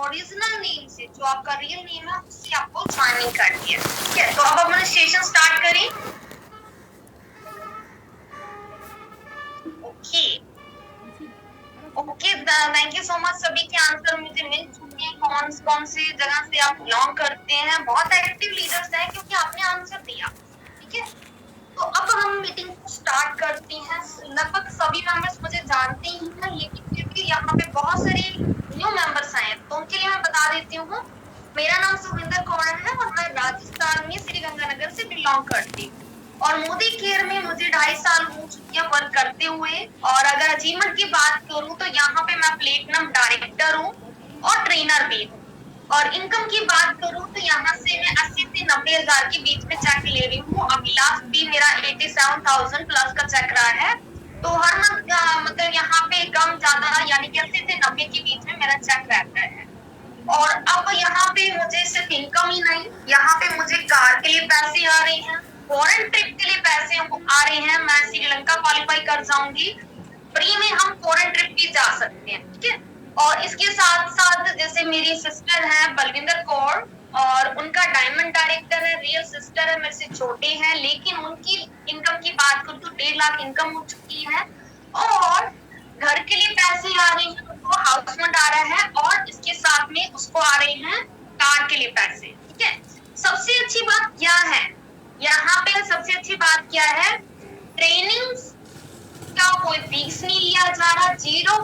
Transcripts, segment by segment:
Original name से, जो आपका रियल नेम है उससे आपको ज्वाइनिंग करनी है। ठीक है, तो अब हम रजिस्ट्रेशन स्टार्ट करें। Okay okay, thank you so much. सभी के आंसर मुझे मिल चुके हैं, कौन कौन से जगह से आप बिलोंग करते हैं। बहुत एक्टिव लीडर्स हैं क्योंकि आपने आंसर दिया। ठीक है, तो अब हम मीटिंग को स्टार्ट करते हैं। लगभग सभी मेंबर्स मुझे जानते ही हैं, लेकिन फिर भी यहाँ पे बहुत सारे न्यू मेंबर्स आए हैं, तो उनके लिए मैं बता देती हूँ। मेरा नाम सुखविंदर कौर है और मैं राजस्थान में श्री गंगानगर से बिलोंग करती हूँ। और मोदी केयर में मुझे 2.5 साल हो चुके हैं वर्क करते हुए। और अगर अचीवमेंट की बात करूँ तो यहाँ पे मैं प्लेटिनम डायरेक्टर हूँ और ट्रेनर भी हूँ। और इनकम की बात करूँ तो यहाँ से मैं 80 से 90 हजार के बीच में चेक ले रही हूँ। अभी लास्ट भी मेरा 87,000 प्लस का चेक रहा है। तो हर मंथ मतलब यहाँ पे कम ज्यादा यानी कि 80 से 90 के बीच में मेरा चेक रहता है। और अब यहाँ पे मुझे सिर्फ इनकम ही नहीं, यहाँ पे मुझे कार के लिए पैसे आ रहे हैं, फॉरेन ट्रिप के लिए पैसे आ रहे हैं। मैं श्रीलंका क्वालिफाई कर जाऊंगी, फ्री में हम फॉरेन ट्रिप भी जा सकते हैं। ठीक है, और इसके साथ साथ जैसे मेरी सिस्टर है बलविंदर कौर, और उनका डायमंड डायरेक्टर है, रियल सिस्टर है, मेरे से छोटे हैं, लेकिन उनकी इनकम की बात करूँ तो 1.5 लाख इनकम हो चुकी है। और घर के लिए पैसे आ रहे हैं, उनको हाउस फंड आ रहा है, और इसके साथ में उसको आ रहे हैं कार के लिए पैसे। ठीक है, सबसे अच्छी बात क्या है यहाँ पे, सबसे अच्छी बात क्या है, ट्रेनिंग का कोई फीस नहीं लिया जा रहा, 0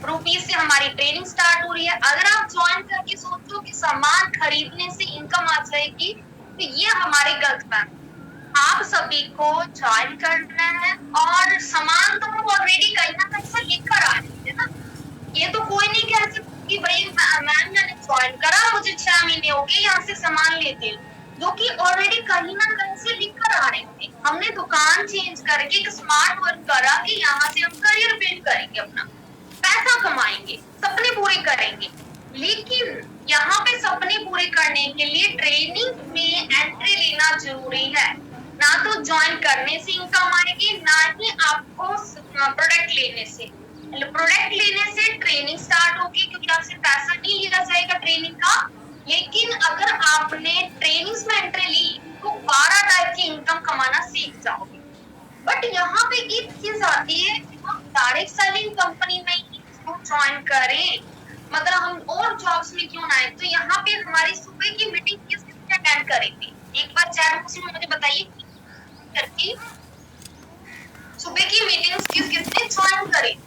रुपीज से हमारी ट्रेनिंग स्टार्ट हो रही है। अगर आप ज्वाइन करके सोचो कि सामान खरीदने से इनकम आ जाएगी, तो ये हमारी गलत बात। आप सभी को ज्वाइन करना है, और सामान तो हम ऑलरेडी कहीं ना कहीं से लेकर आ रहे हैं ना। ये तो कोई नहीं कह सकता कि भाई मैम मैंने ज्वाइन करा, मुझे 6 महीने हो गए यहाँ से सामान लेते, जो कि ऑलरेडी कहीं ना कहीं से लेकर आ रहे थे। हमने दुकान चेंज करके एक स्मार्ट वर्क करा कि यहाँ से हम करियर बिल्ड करेंगे, अपना पैसा कमाएंगे, सपने पूरे करेंगे। लेकिन यहाँ पे सपने पूरे करने के लिए ट्रेनिंग में एंट्री लेना जरूरी है। ना तो ज्वाइन करने से इनकम आएगी, ना ही आपको प्रोडक्ट लेने से। प्रोडक्ट लेने से ट्रेनिंग स्टार्ट होगी, क्योंकि आपसे पैसा नहीं लिया जाएगा ट्रेनिंग का। लेकिन अगर आपने ट्रेनिंग में एंट्री ली तो 12 टाइप की इनकम कमाना सीख जाओगे। बट यहाँ पे एक चीज आती है कि हम डायरेक्ट सेलिंग कंपनी में ही क्यों ज्वाइन करें, मतलब हम और जॉब्स में क्यों ना आए। तो यहाँ पे हमारी सुबह की मीटिंग किस किसने अटेंड करी थी, एक बार चैट बॉक्स में मुझे बताइए करके सुबह की मीटिंग्स किस किसने ज्वाइन करी।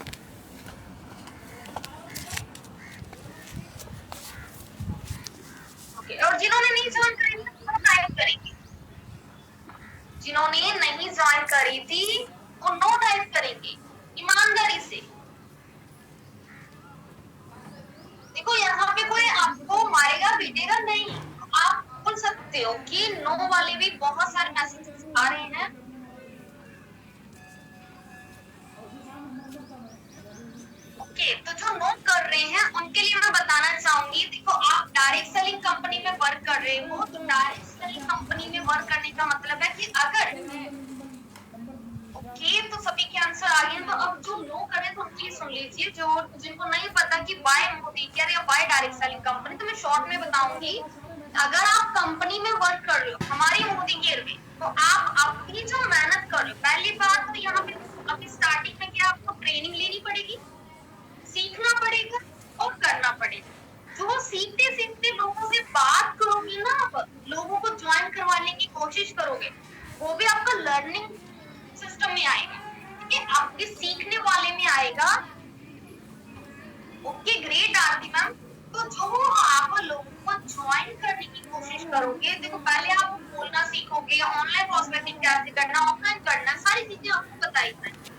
और जिन्होंने नहीं ज्वाइन करी थी वो टाइप करेंगे, जिन्होंने नहीं ज्वाइन करी थी वो नो टाइप करेंगे ईमानदारी से। देखो यहाँ पे कोई आपको मारेगा पीटेगा नहीं, आप बोल सकते हो कि नो वाले भी बहुत सारे मैसेजेस आ रहे हैं। ओके, तो जो नो कर रहे हैं उनके लिए मैं बताना चाहूंगी, देखो आप डायरेक्ट सेलिंग कंपनी में वर्क कर रहे हो, तो डायरेक्ट सेलिंग कंपनी में वर्क करने का मतलब है कि अगर ओके तो सभी के आंसर आ गए। तो अब जो नो कर रहे हैं तो उनके लिए सुन लीजिए, जो जिनको नहीं पता कि बाय मोदी केयर या बाय डायरेक्ट सेलिंग कंपनी, तो मैं शॉर्ट में बताऊंगी। अगर आप कंपनी में वर्क कर रहे हो हमारी मोदी केयर में, तो आप अपनी जो मेहनत कर रहे हो, पहली बात तो यहाँ पे अभी स्टार्टिंग में क्या आपको ट्रेनिंग लेनी पड़ेगी, सीखना पड़ेगा और करना पड़ेगा। जो सीखते सीखते लोगों से बात करोगे ना, आप लोगों को ज्वाइन करवाने की कोशिश करोगे, वो भी आपका लर्निंग सिस्टम में आएगा, ठीक है, आपके सीखने वाले में आएगा। ओके ग्रेट आरती मैम। तो जो आप लोगों को ज्वाइन करने की कोशिश करोगे, देखो पहले आप बोलना सीखोगे, ऑनलाइन प्रोस्पेक्टिंग कैसे करना, ऑफलाइन करना, सारी चीजें आपको बताई जाएंगी।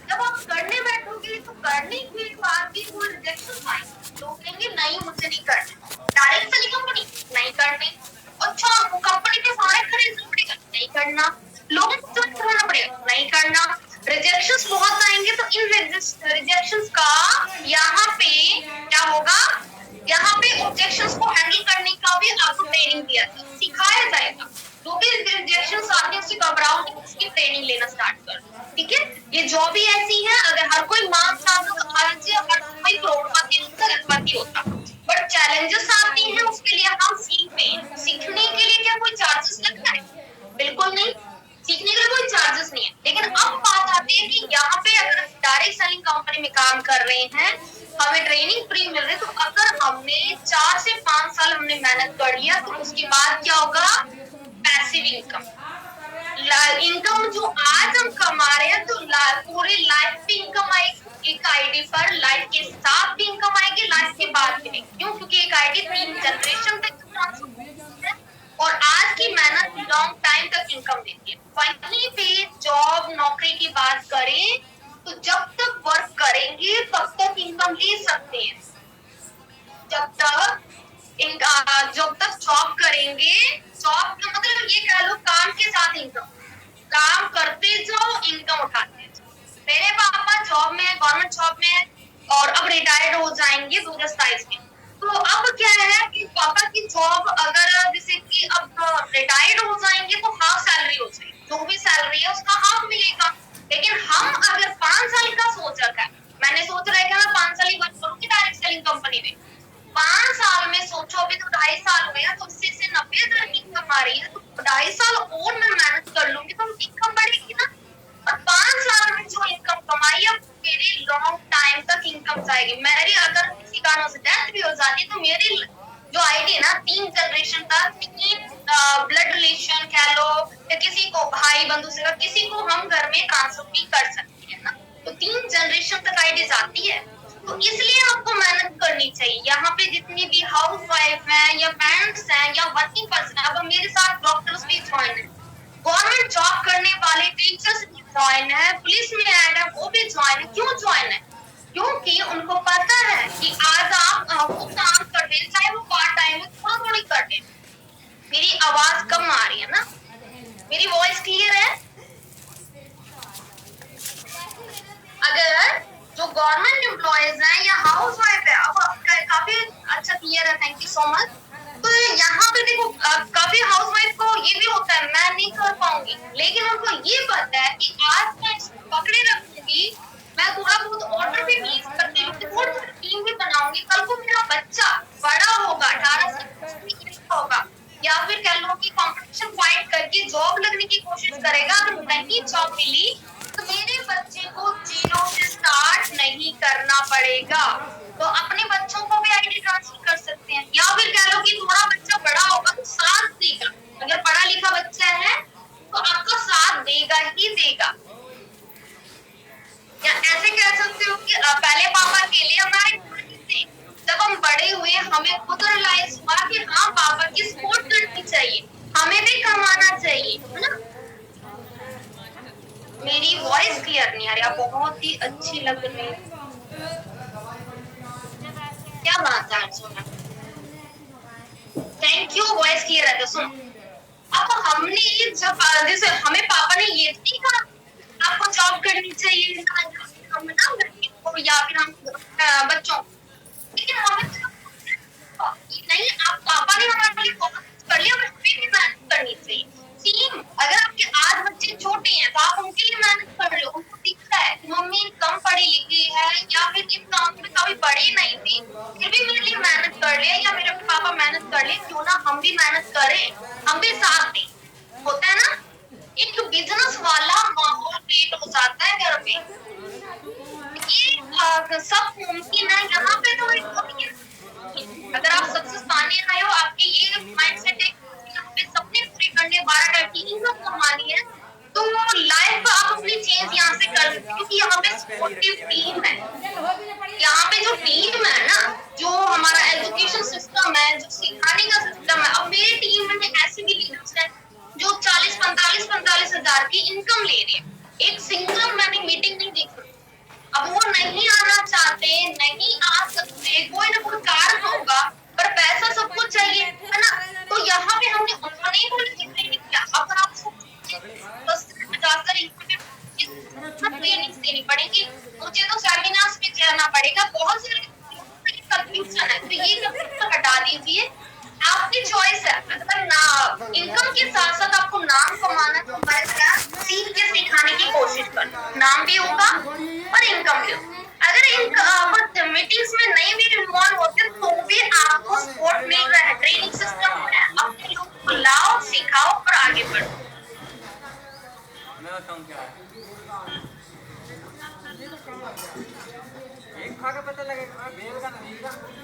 जब आप करने बैठोगे तो करने के बाद भी कोई रिजेक्शन आएंगे, लोग कहेंगे नहीं मुझे नहीं करना, डायरेक्ट सेलिंग कंपनी नहीं करनी, अच्छा कंपनी के सारे खरीदना पड़ेगा नहीं करना, लोगों को ज्वाइन करवाना पड़ेगा नहीं करना, रिजेक्शंस बहुत आएंगे। तो इन रिजेक्शंस का यहाँ पे क्या होगा, यहाँ पे ऑब्जेक्शंस को हैंडल करने का भी आपको ट्रेनिंग दिया जाएगा, सिखाया जाएगा। जो भी रिजेक्शंस आते हैं उससे घबराओ नहीं, उसकी ट्रेनिंग लेना स्टार्ट कर, ठीक है। ये जॉब भी ऐसी है, अगर हर कोई मांग तो आज हर कोई करोड़पति होता, लखपति होता, बट चैलेंजेस आती हैं, उसके लिए हम सीखते हैं। सीखने के लिए क्या कोई चार्जेस लगता है? बिल्कुल नहीं, सीखने के लिए कोई चार्जेस नहीं है। लेकिन अब बात आती है कि यहाँ पे अगर डायरेक्ट सेलिंग कंपनी में काम कर रहे हैं, हमें ट्रेनिंग फ्री मिल रही है, तो अगर हमने 4 से 5 साल हमने मेहनत कर लिया, तो उसके बाद क्या होगा? Passive income. इनकम जो आज हम कमा रहे हैं, तो पूरी लाइफ भी इनकम आएगी एक आईडी पर, लाइफ के साथ भी इनकम आएगी, लाइफ के बाद भी। क्यों? क्योंकि एक आईडी 3 जनरेशन तक ट्रांसफर है और आज की मेहनत लॉन्ग टाइम तक इनकम देती है। वहीं पे जॉब नौकरी की बात करें, तो जब तक वर्क करेंगे तब तक इनकम ले सकते हैं। जब तक जॉब करेंगे, जॉब का मतलब ये कह लो काम के साथ इनकम, काम करते जाओ इनकम उठाते जाओ। मेरे पापा जॉब में, गवर्नमेंट जॉब में है और अब रिटायर्ड हो जाएंगे 2027 में। तो अब क्या है कि पापा की जॉब अगर जैसे कि अब रिटायर्ड हो जाएंगे तो हाफ सैलरी हो जाएगी, जो भी सैलरी है उसका हाफ मिलेगा। लेकिन हम अगर 5 साल का सोच रखा है, मैंने सोच रहा है कि मैं 5 साल ही वर्क करूंगी डायरेक्ट सेलिंग कंपनी में। 5 साल में सोचो, अभी तो 2.5 साल हुए हैं, तो 80 से 90,000 की इनकम आ रही है, तो 2.5 साल और मैं मेहनत कर लूंगी तो इनकम बढ़ेगी ना। और 5 साल में जो इनकम कमाई है मेरी लॉन्ग टाइम तक इनकम जाएगी। मेरी अगर किसी कारणों से डेथ भी हो जाती तो मेरी जो आईडी है ना, 3 जनरेशन तक, 3 ब्लड रिलेशन कह लो या किसी को भाई बंधु से किसी को हम घर में ट्रांसफर भी कर सकते हैं ना। तो 3 जनरेशन तक आईडी जाती है। तो इसलिए आपको मेहनत करनी चाहिए। यहाँ पे जितनी भी हाउस वाइफ है या पेरेंट्स हैं या वर्किंग पर्सन है, अब मेरे साथ डॉक्टर्स भी ज्वाइन है, गवर्नमेंट जॉब करने वाले टीचर्स भी ज्वाइन है, पुलिस में ऐड है वो भी ज्वाइन है। क्यों ज्वाइन है? क्योंकि उनको पता है कि आज आप वो काम कर रहे हैं, चाहे वो पार्ट टाइम में थोड़ा थोड़ी कर रहे। मेरी आवाज कम आ रही है ना? मेरी वॉइस क्लियर है? अगर जो गवर्नमेंट एम्प्लॉयज हैं या हाउस वाइफ है, अब काफी अच्छा क्लियर है, थैंक यू सो मच। तो यहाँ पे देखो काफी हाउस वाइफ को ये भी होता है मैं नहीं कर पाऊंगी, लेकिन उनको ये पता है कि आज मैं इसको पकड़े रखूंगी, मैं थोड़ा बहुत ऑर्डर भी प्लेस करती हूँ, थोड़ी थोड़ी टीम भी बनाऊंगी, कल को मेरा बच्चा बड़ा होगा, 18 से होगा, या फिर कह लो कि कंपटीशन फाइट करके जॉब लगने की कोशिश करेगा, अगर नहीं जॉब मिली तो मेरे बच्चे को जीरो से स्टार्ट नहीं करना पड़ेगा। तो अपने बच्चों को भी आईडी ट्रांसफर कर सकते हैं। या फिर कह लो कि थोड़ा बच्चा बड़ा होगा तो साथ देगा, अगर पढ़ा लिखा बच्चा है तो आपका साथ देगा ही देगा। या ऐसे कह सकते हो कि पहले पापा अकेले हमारे थे, जब हम बड़े हुए हमें खुद रियलाइज हुआ कि हाँ पापा की सपोर्ट करनी चाहिए, हमें भी कमाना चाहिए, है ना। मेरी वॉइस क्लियर नहीं आ रही, आप बहुत ही अच्छी लग रही है, क्या बात है Arjun, thank you, voice clear है। तो सुनो, अब हमने जब जैसे हमें पापा ने ये नहीं कहा आपको जॉब करनी चाहिए हम ना लड़की या फिर हम बच्चों, लेकिन हमें नहीं, आप पापा ने हमारे लिए बहुत कर लिया, हमें भी मेहनत करनी चाहिए। सेम अगर आपके आज बच्चे छोटे हैं तो आप उनके लिए मेहनत कर लो, उनको दिखता है कि मम्मी कम पढ़ी लिखी है या फिर इस काम में कभी पढ़ी नहीं थी फिर भी मेरे लिए मेहनत कर ले, या मेरे पापा मेहनत कर ले, क्यों ना हम भी मेहनत करें, हम भी साथ दें। होता है ना, एक बिजनेस वाला माहौल क्रिएट हो जाता है घर में। ये सब मुमकिन है यहाँ पे। तो अगर आप सक्सेस पाने आए हो, आपके ये माइंडसेट है कि सपने पूरे करने 12 टाइम की इनकम कमानी है, तो लाइफ आप अपनी चेंज यहाँ से कर सकते हो, क्योंकि यहाँ पे सपोर्टिव टीम है। यहाँ पे जो टीम है ना, जो हमारा एजुकेशन सिस्टम है, जो सिखाने का सिस्टम है, अब मेरी टीम में ऐसे भी लीडर्स हैं जो 40-45 हजार की इनकम ले रहे हैं, एक सिंगल मैंने मीटिंग नहीं देख सकती। अब वो नहीं आना चाहते, नहीं आ सकते, कोई ना कोई कारण होगा, पर पैसा सबको चाहिए, है ना। तो यहाँ पे हमने उन्होंने ही बोला कि ट्रेनिंग क्या, अगर आप जाकर ट्रेनिंग देनी पड़ेगी, मुझे तो सेमिनार्स में जाना पड़ेगा, बहुत सारे कंफ्यूजन है, तो ये कंफ्यूजन हटा दीजिए। आपकी चॉइस है, अगर ना इनकम के साथ साथ आपको नाम कमाना तो हमारे साथ सीख के सिखाने की कोशिश करना, नाम भी होगा और इनकम भी होगा। अगर इन मीटिंग्स में नहीं भी इन्वॉल्व होते तो फिर आपको सपोर्ट मिल रहा है, ट्रेनिंग सिस्टम है, अपने लोगों को लाओ, सिखाओ और आगे बढ़ो।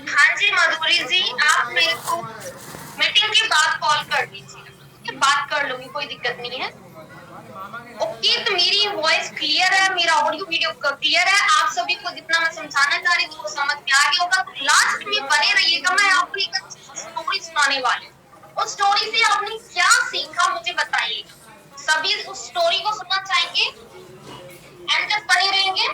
हाँ जी माधुरी जी, आप मेरे को मीटिंग के बाद कॉल कर लीजिए, बात कर लूंगी, कोई दिक्कत नहीं है। ओके, तो मेरी वॉइस क्लियर है, मेरा ऑडियो वीडियो क्लियर है, आप सभी को जितना मैं समझाना चाह रही थी वो समझ में आ गया होगा। तो लास्ट में बने रहिएगा, मैं आपको एक स्टोरी सुनाने वाली हूँ। उस स्टोरी से आपने क्या सीखा मुझे बताइएगा। सभी उस स्टोरी को सुनना चाहेंगे? एंड तक बने रहेंगे?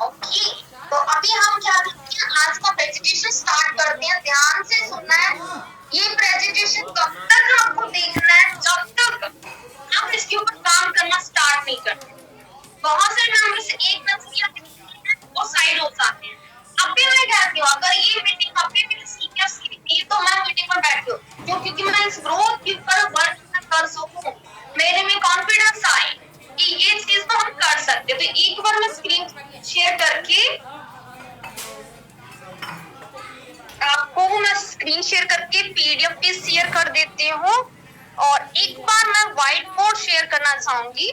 ओके, तो अभी हम क्या करते हैं, आज का प्रेजेंटेशन स्टार्ट करते हैं। ध्यान से सुनना है, ये प्रेजेंटेशन कब तक आपको देखना है, जब तक आप इसके ऊपर काम करना स्टार्ट नहीं करते। बहुत से मेंबर्स एक नजरिया वो साइड हो जाते हैं। अभी मैं कहती हूँ, अगर ये मीटिंग अभी मेरे सीनियर थी तो मैं मीटिंग में बैठी हूँ, क्योंकि मैं इस ग्रोथ के ऊपर वर्क कर सकूं, मेरे में कॉन्फिडेंस आए कि ये चीज तो हम कर सकते। तो एक बार मैं स्क्रीन शेयर करके आपको मैं स्क्रीन शेयर करके पीडीएफ पे शेयर कर देती हूँ, और एक बार मैं व्हाइट बोर्ड शेयर करना चाहूंगी।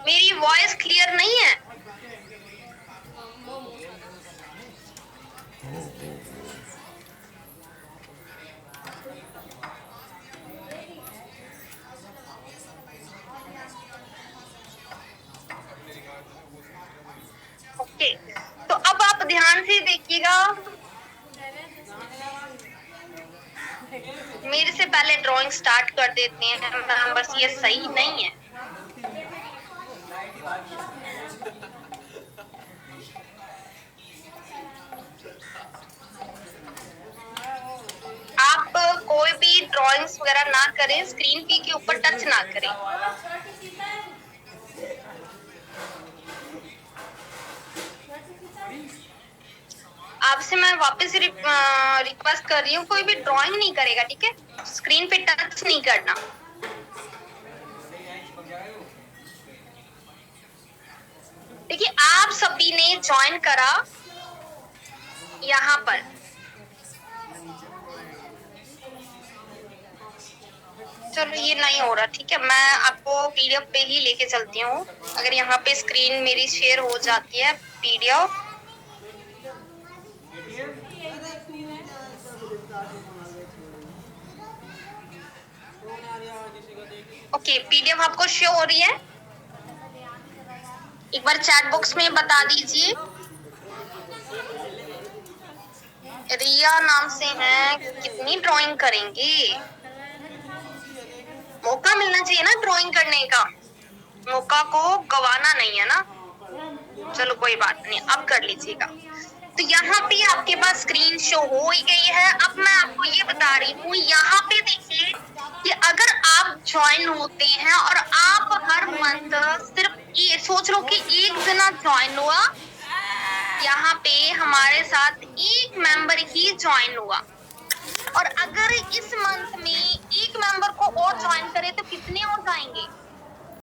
मेरी वॉइस क्लियर नहीं है? ओके, तो अब आप ध्यान से देखिएगा। मेरे से पहले ड्राइंग स्टार्ट कर देते हैं, बस ये सही नहीं है। आप कोई भी ड्राइंग्स वगैरह ना करें, स्क्रीन पी के ऊपर टच ना करें। आपसे मैं वापस रिक्वेस्ट कर रही हूँ, कोई भी ड्राइंग नहीं करेगा, ठीक है? स्क्रीन पे टच नहीं करना। देखिए, आप सभी ने ज्वाइन करा यहाँ पर, चलो ये नहीं हो रहा, ठीक है, मैं आपको पीडीएफ पे ही लेके चलती हूँ। अगर यहाँ पे स्क्रीन मेरी शेयर हो जाती है पीडीएफ, ओके, पीडीएफ आपको शो हो रही है? एक बार चैट बॉक्स में बता दीजिए। रिया नाम से है, कितनी ड्राइंग करेंगे? मौका मिलना चाहिए ना ड्राइंग करने का, मौका को गवाना नहीं है ना। चलो कोई बात नहीं, अब कर लीजिएगा। तो यहाँ पे आपके पास स्क्रीन शो हो ही गई है। अब मैं आपको ये बता रही हूँ, यहाँ पे देखिए कि अगर आप ज्वाइन होते हैं और आप हर मंथ सिर्फ ये सोच लो कि एक जना ज्वाइन हुआ, यहाँ पे हमारे साथ एक मेंबर ही ज्वाइन हुआ, और अगर इस मंथ में एक मेंबर को और ज्वाइन करे तो कितने और जाएंगे?